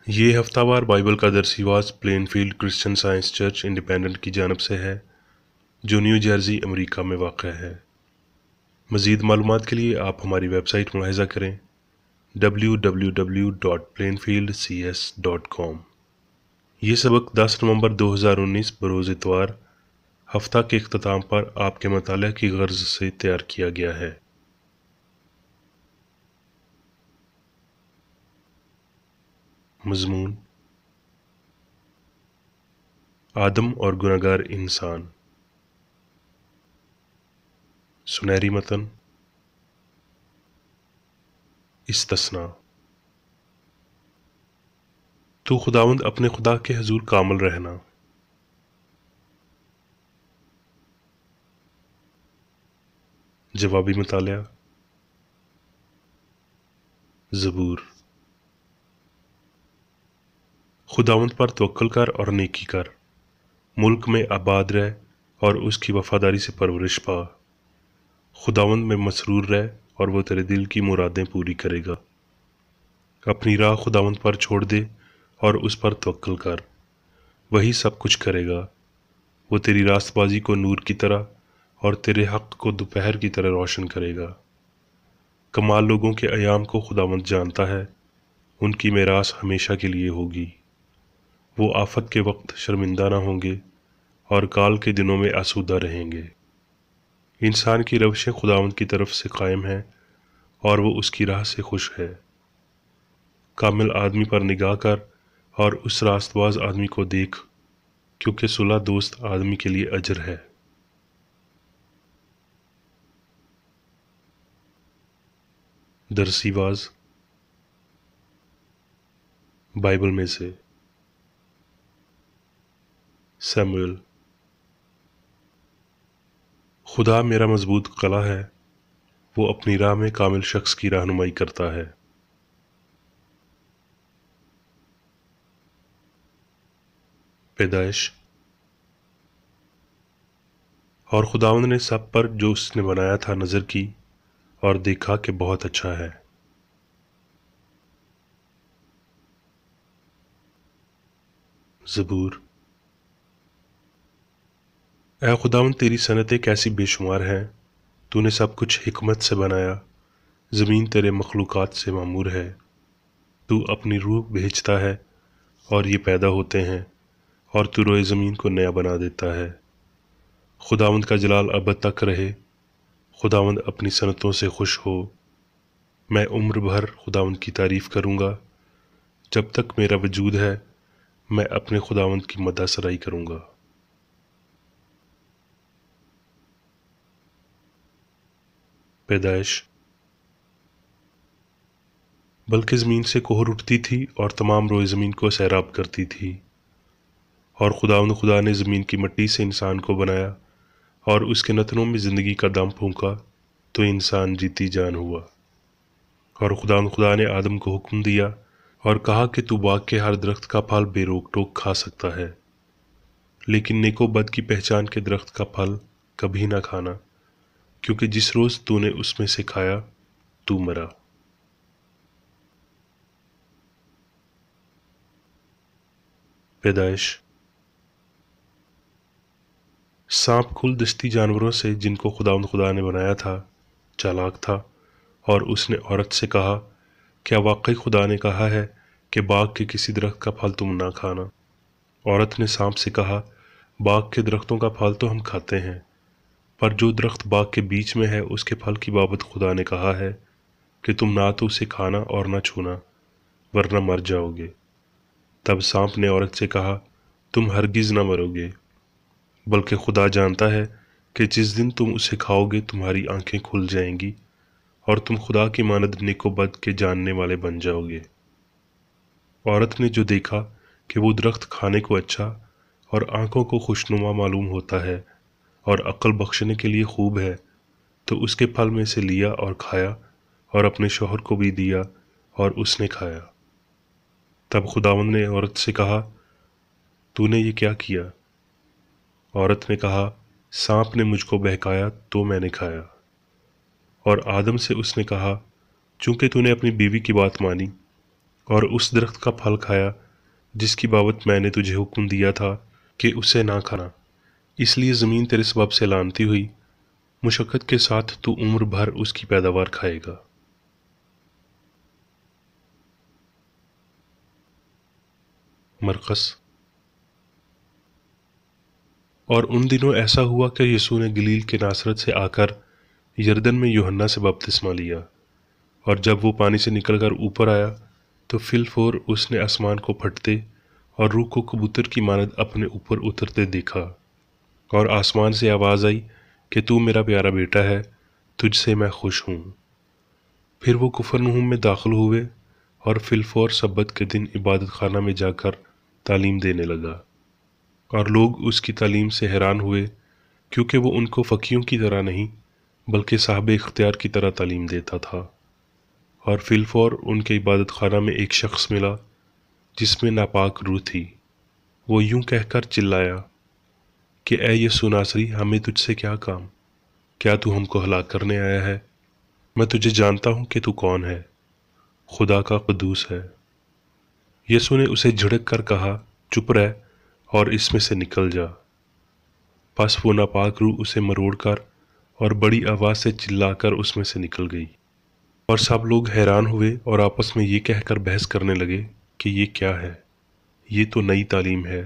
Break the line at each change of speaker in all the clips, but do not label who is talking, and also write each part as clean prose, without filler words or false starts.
یہ ہفتہ وار بائبل کا درسیواز Plainfield Christian Science Church Independent کی جانب سے ہے جو نیو جرسی امریکہ میں واقع ہے۔ مزید معلومات کے لیے آپ ہماری ویب سائٹ ملاحظہ کریں www.plainfieldcs.com۔ یہ سبق 10 نومبر 2019 بروز اتوار ہفتہ کے اختتام پر آپ کے مطالعہ کی غرض سے تیار کیا گیا ہے۔ مضمون: آدم اور گنہگار انسان۔ سنہری متن: استثناء: تو خداوند اپنے خدا کے حضور کامل رہنا۔ جوابی مطالعہ: زبور: خداوند پر توکل کر اور نیکی کر، ملک میں آباد رہ اور اس کی وفاداری سے پرورش پا۔ خداوند میں مسرور رہ اور وہ تیرے دل کی مرادیں پوری کرے گا۔ اپنی راہ خداوند پر چھوڑ دے اور اس پر توکل کر، وہی سب کچھ کرے گا۔ وہ تیری راست بازی کو نور کی طرح اور تیرے حق کو دوپہر کی طرح روشن کرے گا۔ کمال لوگوں کے ایام کو خداوند جانتا ہے، ان کی میراث ہمیشہ کے لیے ہوگی۔ وہ آفت کے وقت شرمندہ نہ ہوں گے اور کال کے دنوں میں آسودہ رہیں گے۔ انسان کی روشیں خداوند کی طرف سے قائم ہیں اور وہ اس کی راہ سے خوش ہے۔ کامل آدمی پر نگاہ کر اور اس راست باز آدمی کو دیکھ، کیونکہ صلح دوست آدمی کے لیے اجر ہے۔ درسی باز بائبل میں سے سیموئل: خدا میرا مضبوط قلعہ ہے، وہ اپنی راہ میں کامل شخص کی رہنمائی کرتا ہے۔ پیدائش: اور خداوند نے سب پر جو اس نے بنایا تھا نظر کی اور دیکھا کہ بہت اچھا ہے۔ زبور: اے خداوند تیری صنعتیں کیسی بے شمار ہیں، تو نے سب کچھ حکمت سے بنایا، زمین تیرے مخلوقات سے معمور ہے۔ تو اپنی روح بھیجتا ہے اور یہ پیدا ہوتے ہیں، اور تو روئے زمین کو نیا بنا دیتا ہے۔ خداوند کا جلال ابد تک رہے، خداوند اپنی صنعتوں سے خوش ہو۔ میں عمر بھر خداوند کی تعریف کروں گا، جب تک میرا وجود ہے میں اپنے خداوند کی مدح سرائی کروں گا۔ پیدائش: بلکہ زمین سے کوہر اٹھتی تھی اور تمام روئے زمین کو سیراب کرتی تھی۔ اور خداوند خدا نے زمین کی مٹی سے انسان کو بنایا اور اس کے نتنوں میں زندگی کا دم پھونکا، تو انسان جیتی جان ہوا۔ اور خداوند خدا نے آدم کو حکم دیا اور کہا کہ تو باغ کے ہر درخت کا پھل بے روک ٹوک کھا سکتا ہے، لیکن نیک و بد کی پہچان کے درخت کا پھل کبھی نہ کھانا، کیونکہ جس روز تو نے اس میں سے کھایا تو مرا۔ پیدائش: سانپ کھل دشتی جانوروں سے جن کو خداوند خدا نے بنایا تھا چالاک تھا، اور اس نے عورت سے کہا، کیا واقعی خدا نے کہا ہے کہ باغ کے کسی درخت کا پھل تم نہ کھانا؟ عورت نے سانپ سے کہا، باغ کے درختوں کا پھل تو ہم کھاتے ہیں، پر جو درخت باغ کے بیچ میں ہے اس کے پھل کی بابت خدا نے کہا ہے کہ تم نہ تو اسے کھانا اور نہ چھونا، ورنہ مر جاؤ گے۔ تب سانپ نے عورت سے کہا، تم ہرگز نہ مرو گے، بلکہ خدا جانتا ہے کہ جس دن تم اسے کھاؤ گے تمہاری آنکھیں کھل جائیں گی اور تم خدا کی مانند نیک و بد کے جاننے والے بن جاؤ گے۔ عورت نے جو دیکھا کہ وہ درخت کھانے کو اچھا اور آنکھوں کو خوشنما معلوم ہوتا ہے اور عقل بخشنے کے لیے خوب ہے، تو اس کے پھل میں سے لیا اور کھایا اور اپنے شوہر کو بھی دیا اور اس نے کھایا۔ تب خداوند نے عورت سے کہا، تو نے یہ کیا کیا؟ عورت نے کہا، سانپ نے مجھ کو بہکایا تو میں نے کھایا۔ اور آدم سے اس نے کہا، چونکہ تو نے اپنی بیوی کی بات مانی اور اس درخت کا پھل کھایا جس کی بابت میں نے تجھے حکم دیا تھا کہ اسے نہ کھانا، اس لیے زمین تیرے سبب سے لعنتی ہوئی، مشقت کے ساتھ تو عمر بھر اس کی پیداوار کھائے گا۔ مرقس۔ اور ان دنوں ایسا ہوا کہ یسوع نے گلیل کے ناصرت سے آ کر یردن میں یوحنا سے بپتسمہ لیا، اور جب وہ پانی سے نکل کر اوپر آیا تو فی الفور اس نے آسمان کو پھٹتے اور روح کو کبوتر کی مانند اپنے اوپر اترتے دیکھا، اور آسمان سے آواز آئی کہ تو میرا پیارا بیٹا ہے، تجھ سے میں خوش ہوں۔ پھر وہ کفرنہوم میں داخل ہوئے اور فی الفور سبت کے دن عبادت خانہ میں جا کر تعلیم دینے لگا، اور لوگ اس کی تعلیم سے حیران ہوئے کیونکہ وہ ان کو فقیہوں کی طرح نہیں بلکہ صاحب اختیار کی طرح تعلیم دیتا تھا۔ اور فی الفور ان کے عبادت خانہ میں ایک شخص ملا جس میں ناپاک روح تھی۔ وہ یوں کہہ کر چلایا کہ اے یسوع ناصری، ہمیں تجھ سے کیا کام؟ کیا تو ہم کو ہلاک کرنے آیا ہے؟ میں تجھے جانتا ہوں کہ تو کون ہے، خدا کا قدوس ہے۔ یسوع نے اسے جھڑک کر کہا، چپ رہ اور اس میں سے نکل جا۔ پس وہ ناپاک روح اسے مروڑ کر اور بڑی آواز سے چلا کر اس میں سے نکل گئی، اور سب لوگ حیران ہوئے اور آپس میں یہ کہہ کر بحث کرنے لگے کہ یہ کیا ہے، یہ تو نئی تعلیم ہے۔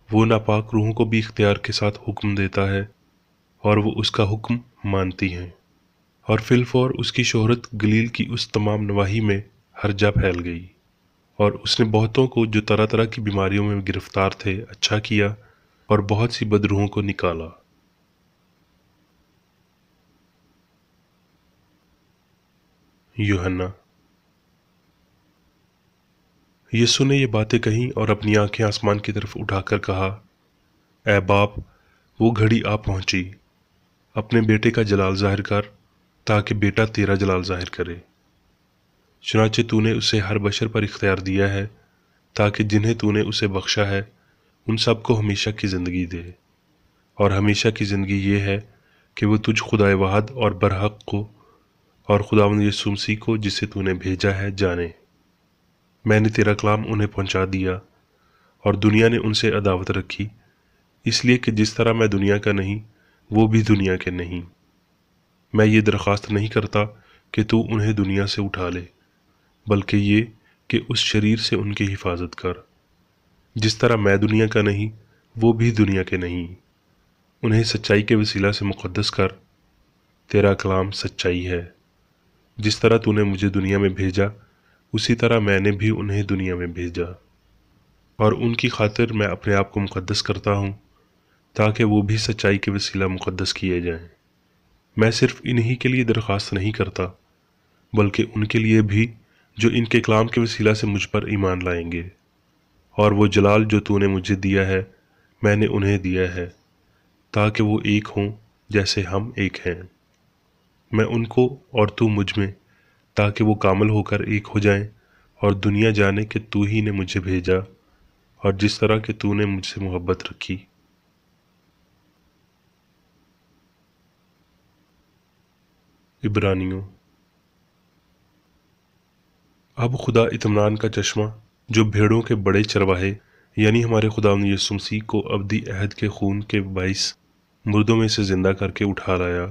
وہ ناپاک روحوں کو بھی اختیار کے ساتھ حکم دیتا ہے اور وہ اس کا حکم مانتی ہیں۔ اور فی الفور اس کی شہرت گلیل کی اس تمام نواحی میں ہر جا پھیل گئی، اور اس نے بہتوں کو جو طرح طرح کی بیماریوں میں گرفتار تھے اچھا کیا اور بہت سی بدروحوں کو نکالا۔ یوحنا۔ یسوع نے یہ باتیں کہیں اور اپنی آنکھیں آسمان کی طرف اٹھا کر کہا، اے باپ، وہ گھڑی آ پہنچی، اپنے بیٹے کا جلال ظاہر کر تاکہ بیٹا تیرا جلال ظاہر کرے۔ چنانچہ تو نے اسے ہر بشر پر اختیار دیا ہے تاکہ جنہیں تو نے اسے بخشا ہے ان سب کو ہمیشہ کی زندگی دے، اور ہمیشہ کی زندگی یہ ہے کہ وہ تجھ خدائے واحد اور برحق کو اور خداوند یسوع مسیح کو جسے تو نے بھیجا ہے جانے۔ میں نے تیرا کلام انہیں پہنچا دیا، اور دنیا نے ان سے عداوت رکھی، اس لیے کہ جس طرح میں دنیا کا نہیں وہ بھی دنیا کے نہیں۔ میں یہ درخواست نہیں کرتا کہ تو انہیں دنیا سے اٹھا لے، بلکہ یہ کہ اس شریر سے ان کی حفاظت کر۔ جس طرح میں دنیا کا نہیں وہ بھی دنیا کے نہیں۔ انہیں سچائی کے وسیلہ سے مقدس کر، تیرا کلام سچائی ہے۔ جس طرح تو نے مجھے دنیا میں بھیجا اسی طرح میں نے بھی انہیں دنیا میں بھیجا، اور ان کی خاطر میں اپنے آپ کو مقدس کرتا ہوں تاکہ وہ بھی سچائی کے وسیلہ مقدس کیے جائیں۔ میں صرف انہی کے لیے درخواست نہیں کرتا بلکہ ان کے لیے بھی جو ان کے کلام کے وسیلہ سے مجھ پر ایمان لائیں گے، اور وہ جلال جو تو نے مجھے دیا ہے میں نے انہیں دیا ہے تاکہ وہ ایک ہوں جیسے ہم ایک ہیں، میں ان کو اور تو مجھ میں، تاکہ وہ کامل ہو کر ایک ہو جائیں اور دنیا جانے کہ تو ہی نے مجھے بھیجا اور جس طرح کہ تو نے مجھ سے محبت رکھی۔ عبرانیوں۔ اب خدا اطمینان کا چشمہ جو بھیڑوں کے بڑے چرواہے یعنی ہمارے خداوند یسوع مسیح کو ابدی عہد کے خون کے باعث مردوں میں سے زندہ کر کے اٹھا لایا،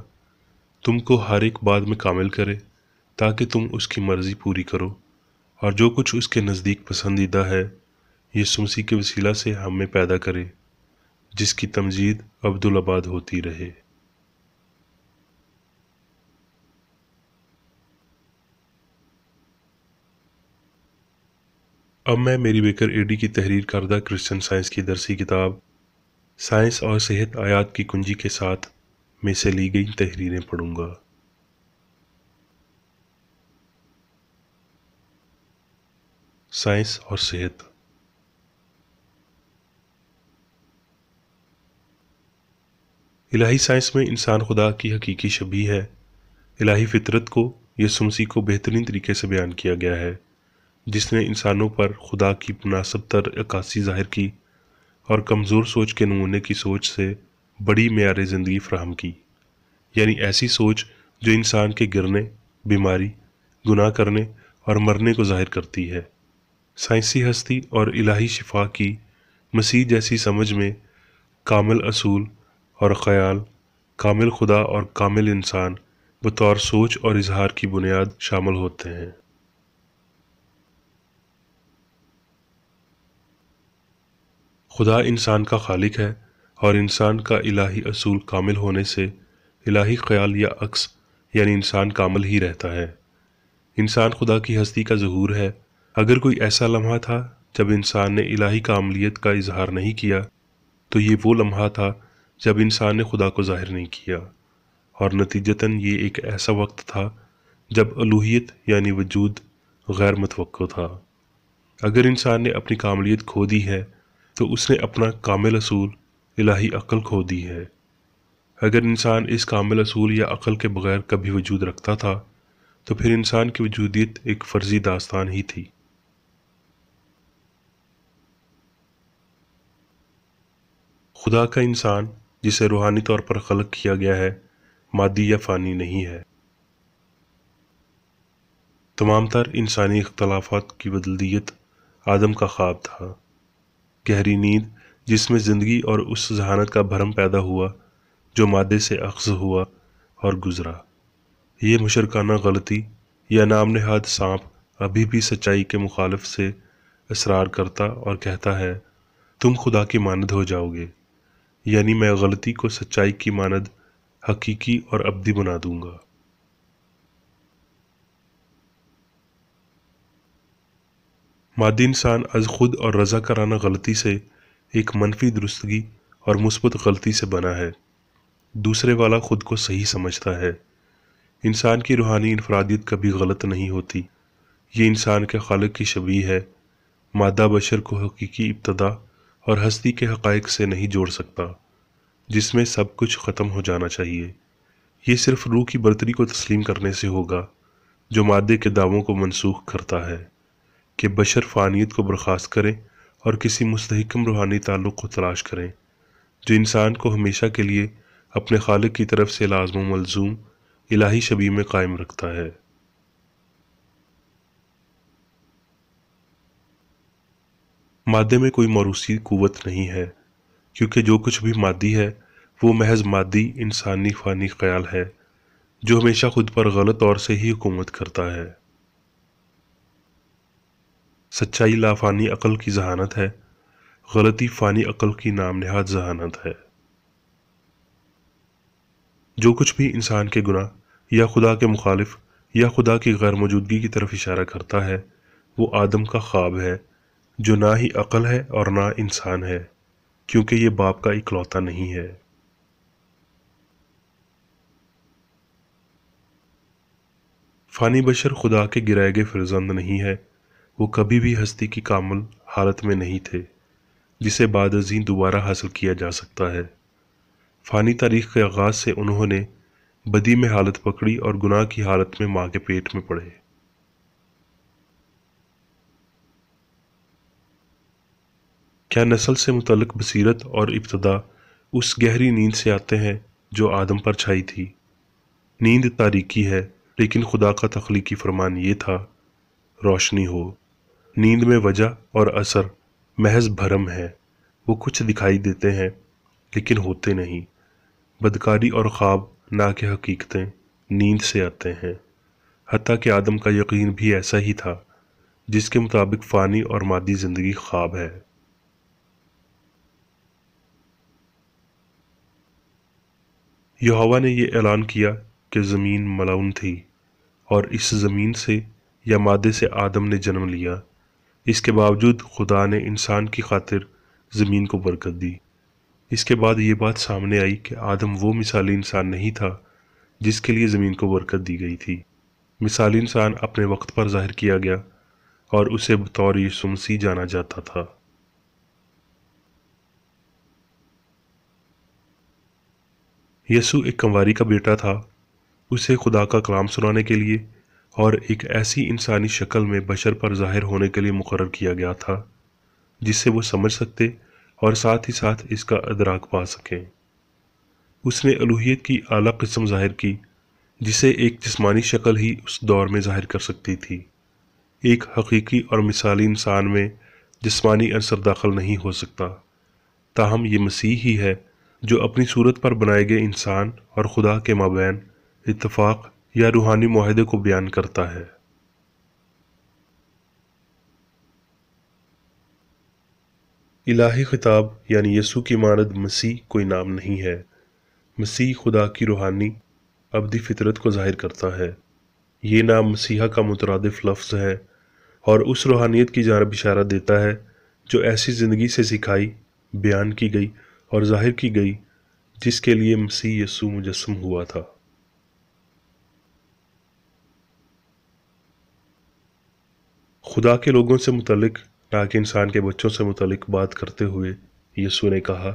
تم کو ہر ایک بات میں کامل کرے تاکہ تم اس کی مرضی پوری کرو، اور جو کچھ اس کے نزدیک پسندیدہ ہے یسوع مسیح کے وسیلہ سے ہم میں پیدا کرے، جس کی تمجید ابدالآباد ہوتی رہے۔ اب میں میری بیکر ایڈی کی تحریر کردہ کرسچن سائنس کی درسی کتاب سائنس اور صحت آیات کی کنجی کے ساتھ میں سے لی گئی تحریریں پڑھوں گا۔ سائنس اور صحت۔ الہی سائنس میں انسان خدا کی حقیقی شبیہ ہے۔ الہی فطرت کو یسوع مسیح کو بہترین طریقے سے بیان کیا گیا ہے، جس نے انسانوں پر خدا کی مناسب تر عکاسی ظاہر کی اور کمزور سوچ کے نمونے کی سوچ سے بڑی معیار زندگی فراہم کی، یعنی ایسی سوچ جو انسان کے گرنے، بیماری، گناہ کرنے اور مرنے کو ظاہر کرتی ہے۔ سائنسی ہستی اور الہی شفا کی مسیح جیسی سمجھ میں کامل اصول اور خیال، کامل خدا اور کامل انسان بطور سوچ اور اظہار کی بنیاد شامل ہوتے ہیں۔ خدا انسان کا خالق ہے اور انسان کا الہی اصول کامل ہونے سے الہی خیال یا عکس یعنی انسان کامل ہی رہتا ہے۔ انسان خدا کی ہستی کا ظہور ہے۔ اگر کوئی ایسا لمحہ تھا جب انسان نے الہی کاملیت کا اظہار نہیں کیا تو یہ وہ لمحہ تھا جب انسان نے خدا کو ظاہر نہیں کیا، اور نتیجتاً یہ ایک ایسا وقت تھا جب الوہیت یعنی وجود غیر متوقع تھا۔ اگر انسان نے اپنی کاملیت کھو دی ہے تو اس نے اپنا کامل اصول الہی عقل کھو دی ہے۔ اگر انسان اس کامل اصول یا عقل کے بغیر کبھی وجود رکھتا تھا تو پھر انسان کی وجودیت ایک فرضی داستان ہی تھی۔ خدا کا انسان جسے روحانی طور پر خلق کیا گیا ہے مادی یا فانی نہیں ہے۔ تمام تر انسانی اختلافات کی بدلدیت آدم کا خواب تھا، گہری نیند جس میں زندگی اور اس ذہانت کا بھرم پیدا ہوا جو مادے سے اخذ ہوا اور گزرا۔ یہ مشرکانہ غلطی یا نام نہاد سانپ ابھی بھی سچائی کے مخالف سے اصرار کرتا اور کہتا ہے تم خدا کی مانند ہو جاؤ گے، یعنی میں غلطی کو سچائی کی مانند حقیقی اور ابدی بنا دوں گا۔ مادی انسان از خود اور رضا کرانہ غلطی سے ایک منفی درستگی اور مثبت غلطی سے بنا ہے۔ دوسرے والا خود کو صحیح سمجھتا ہے۔ انسان کی روحانی انفرادیت کبھی غلط نہیں ہوتی۔ یہ انسان کے خالق کی شبیہ ہے۔ مادہ بشر کو حقیقی ابتدا اور ہستی کے حقائق سے نہیں جوڑ سکتا جس میں سب کچھ ختم ہو جانا چاہیے۔ یہ صرف روح کی برتری کو تسلیم کرنے سے ہوگا جو مادے کے دعووں کو منسوخ کرتا ہے کہ بشر فانیت کو برخاست کریں اور کسی مستحکم روحانی تعلق کو تلاش کریں جو انسان کو ہمیشہ کے لیے اپنے خالق کی طرف سے لازم و ملزوم الہی شبیہ میں قائم رکھتا ہے۔ مادے میں کوئی موروثی قوت نہیں ہے کیونکہ جو کچھ بھی مادی ہے وہ محض مادی انسانی فانی خیال ہے جو ہمیشہ خود پر غلط طور سے ہی حکومت کرتا ہے۔ سچائی لافانی عقل کی ذہانت ہے، غلطی فانی عقل کی نام نہاد ذہانت ہے۔ جو کچھ بھی انسان کے گناہ یا خدا کے مخالف یا خدا کی غیر موجودگی کی طرف اشارہ کرتا ہے وہ آدم کا خواب ہے جو نہ ہی عقل ہے اور نہ انسان ہے کیونکہ یہ باپ کا اکلوتا نہیں ہے۔ فانی بشر خدا کے گرائے گئے فرزند نہیں ہے، وہ کبھی بھی ہستی کی کامل حالت میں نہیں تھے جسے بعد ازیں دوبارہ حاصل کیا جا سکتا ہے۔ فانی تاریخ کے آغاز سے انہوں نے بدی میں حالت پکڑی اور گناہ کی حالت میں ماں کے پیٹ میں پڑے۔ کیا نسل سے متعلق بصیرت اور ابتدا اس گہری نیند سے آتے ہیں جو آدم پر چھائی تھی؟ نیند تاریکی ہے لیکن خدا کا تخلیقی فرمان یہ تھا روشنی ہو۔ نیند میں وجہ اور اثر محض بھرم ہے، وہ کچھ دکھائی دیتے ہیں لیکن ہوتے نہیں۔ بدکاری اور خواب نہ کہ حقیقتیں نیند سے آتے ہیں، حتیٰ کہ آدم کا یقین بھی ایسا ہی تھا جس کے مطابق فانی اور مادی زندگی خواب ہے۔ یہوہ نے یہ اعلان کیا کہ زمین ملعون تھی اور اس زمین سے یا مادے سے آدم نے جنم لیا۔ اس کے باوجود خدا نے انسان کی خاطر زمین کو برکت دی۔ اس کے بعد یہ بات سامنے آئی کہ آدم وہ مثالی انسان نہیں تھا جس کے لیے زمین کو برکت دی گئی تھی۔ مثالی انسان اپنے وقت پر ظاہر کیا گیا اور اسے بطور یسوع مسیح جانا جاتا تھا۔ یسوع ایک کنواری کا بیٹا تھا، اسے خدا کا کلام سنانے کے لیے اور ایک ایسی انسانی شکل میں بشر پر ظاہر ہونے کے لیے مقرر کیا گیا تھا جس سے وہ سمجھ سکتے اور ساتھ ہی ساتھ اس کا ادراک پا سکیں۔ اس نے الوہیت کی اعلیٰ قسم ظاہر کی جسے ایک جسمانی شکل ہی اس دور میں ظاہر کر سکتی تھی۔ ایک حقیقی اور مثالی انسان میں جسمانی عنصر داخل نہیں ہو سکتا، تاہم یہ مسیح ہی ہے جو اپنی صورت پر بنائے گئے انسان اور خدا کے مابین اتفاق یا روحانی معاہدے کو بیان کرتا ہے۔ الہی خطاب یعنی یسوع کی مانند مسیح کوئی نام نہیں ہے۔ مسیح خدا کی روحانی ابدی فطرت کو ظاہر کرتا ہے۔ یہ نام مسیحا کا مترادف لفظ ہے اور اس روحانیت کی جانب اشارہ دیتا ہے جو ایسی زندگی سے سکھائی، بیان کی گئی اور ظاہر کی گئی جس کے لیے مسیح یسوع مجسم ہوا تھا۔ خدا کے لوگوں سے متعلق نہ کہ انسان کے بچوں سے متعلق بات کرتے ہوئے یسوع نے کہا،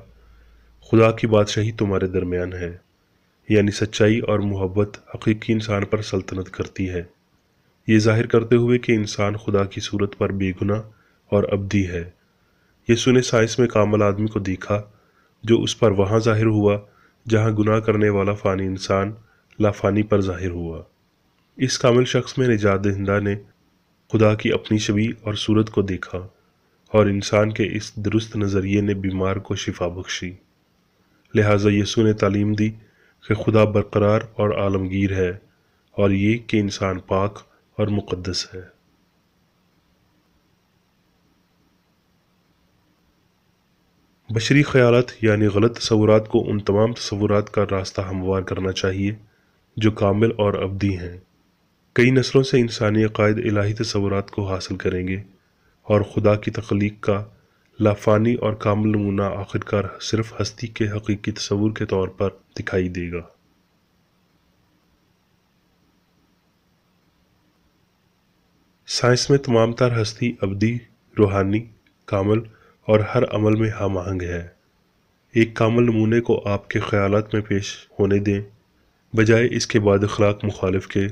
خدا کی بادشاہی تمہارے درمیان ہے، یعنی سچائی اور محبت حقیقی انسان پر سلطنت کرتی ہے، یہ ظاہر کرتے ہوئے کہ انسان خدا کی صورت پر بے گناہ اور ابدی ہے۔ یسوع نے سائنس میں کامل آدمی کو دیکھا جو اس پر وہاں ظاہر ہوا جہاں گناہ کرنے والا فانی انسان لافانی پر ظاہر ہوا۔ اس کامل شخص میں نجات دہندہ نے خدا کی اپنی شبیہ اور صورت کو دیکھا اور انسان کے اس درست نظریے نے بیمار کو شفا بخشی۔ لہٰذا یسوع نے تعلیم دی کہ خدا برقرار اور عالمگیر ہے اور یہ کہ انسان پاک اور مقدس ہے۔ بشری خیالات یعنی غلط تصورات کو ان تمام تصورات کا راستہ ہموار کرنا چاہیے جو کامل اور ابدی ہیں۔ کئی نسلوں سے انسانی عقائد الہی تصورات کو حاصل کریں گے اور خدا کی تخلیق کا لافانی اور کامل نمونہ آخرکار صرف ہستی کے حقیقی تصور کے طور پر دکھائی دے گا۔ سائنس میں تمام تر ہستی ابدی، روحانی، کامل اور ہر عمل میں ہم آہنگ ہے۔ ایک کامل نمونے کو آپ کے خیالات میں پیش ہونے دیں، بجائے اس کے بعد اخلاق مخالف کے۔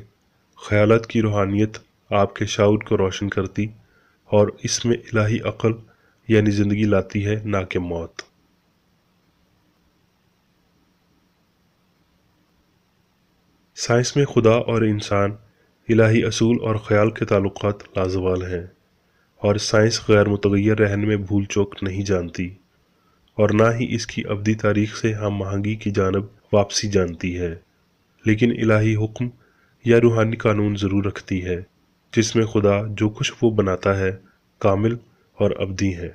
خیالات کی روحانیت آپ کے شعور کو روشن کرتی اور اس میں الہی عقل یعنی زندگی لاتی ہے، نہ کہ موت۔ سائنس میں خدا اور انسان، الہی اصول اور خیال کے تعلقات لازوال ہیں، اور سائنس غیر متغیر رہنے میں بھول چوک نہیں جانتی اور نہ ہی اس کی ابدی تاریخ سے ہم آہنگی کی جانب واپسی جانتی ہے، لیکن الہی حکم یا روحانی قانون ضرور رکھتی ہے جس میں خدا جو کچھ وہ بناتا ہے کامل اور ابدی ہے۔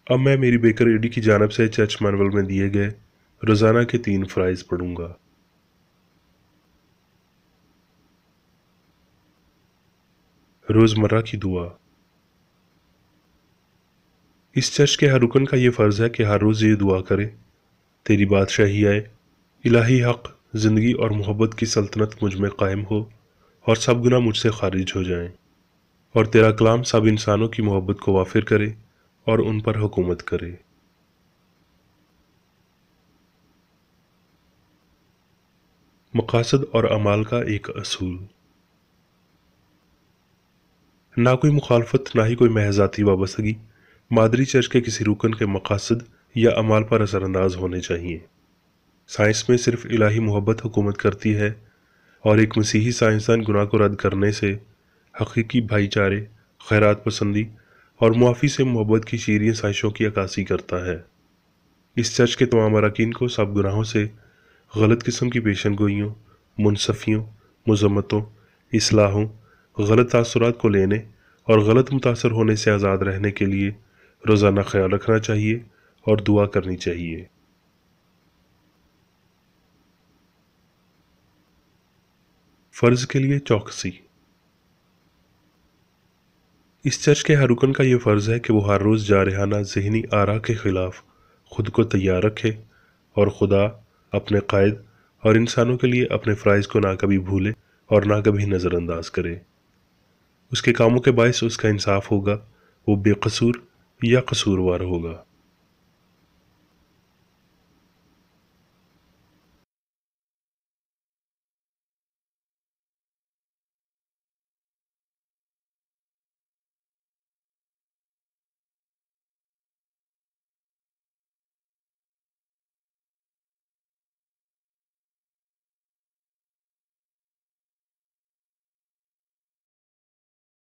اب میں میری بیکر ایڈی کی جانب سے چرچ مینول میں دیے گئے روزانہ کے 3 فرائض پڑھوں گا۔ روزمرہ کی دعا۔ اس چرچ کے ہر رکن کا یہ فرض ہے کہ ہر روز یہ دعا کرے، تیری بادشاہی آئے، الہی حق، زندگی اور محبت کی سلطنت مجھ میں قائم ہو اور سب گناہ مجھ سے خارج ہو جائیں، اور تیرا کلام سب انسانوں کی محبت کو وافر کرے اور ان پر حکومت کرے۔ مقاصد اور اعمال کا ایک اصول۔ نہ کوئی مخالفت، نہ ہی کوئی محض ذاتی وابستگی مادری چرچ کے کسی رکن کے مقاصد یا اعمال پر اثر انداز ہونے چاہیے۔ سائنس میں صرف الہی محبت حکومت کرتی ہے اور ایک مسیحی سائنسدان گناہ کو رد کرنے سے حقیقی بھائی چارے، خیرات پسندی اور معافی سے محبت کی شیریں سائشوں کی عکاسی کرتا ہے۔ اس چرچ کے تمام اراکین کو سب گناہوں سے، غلط قسم کی پیشن گوئیوں، منصفیوں، مذمتوں، اصلاحوں، غلط تاثرات کو لینے اور غلط متاثر ہونے سے آزاد رہنے کے لیے روزانہ خیال رکھنا چاہیے اور دعا کرنی چاہیے۔ فرض کے لیے چوکسی۔ اس چرچ کے ہر رکن کا یہ فرض ہے کہ وہ ہر روز جارحانہ ذہنی آرا کے خلاف خود کو تیار رکھے اور خدا، اپنے قائد اور انسانوں کے لیے اپنے فرائض کو نہ کبھی بھولے اور نہ کبھی نظر انداز کرے۔ اس کے کاموں کے باعث اس کا انصاف ہوگا، وہ بے قصور یا قصوروار ہوگا۔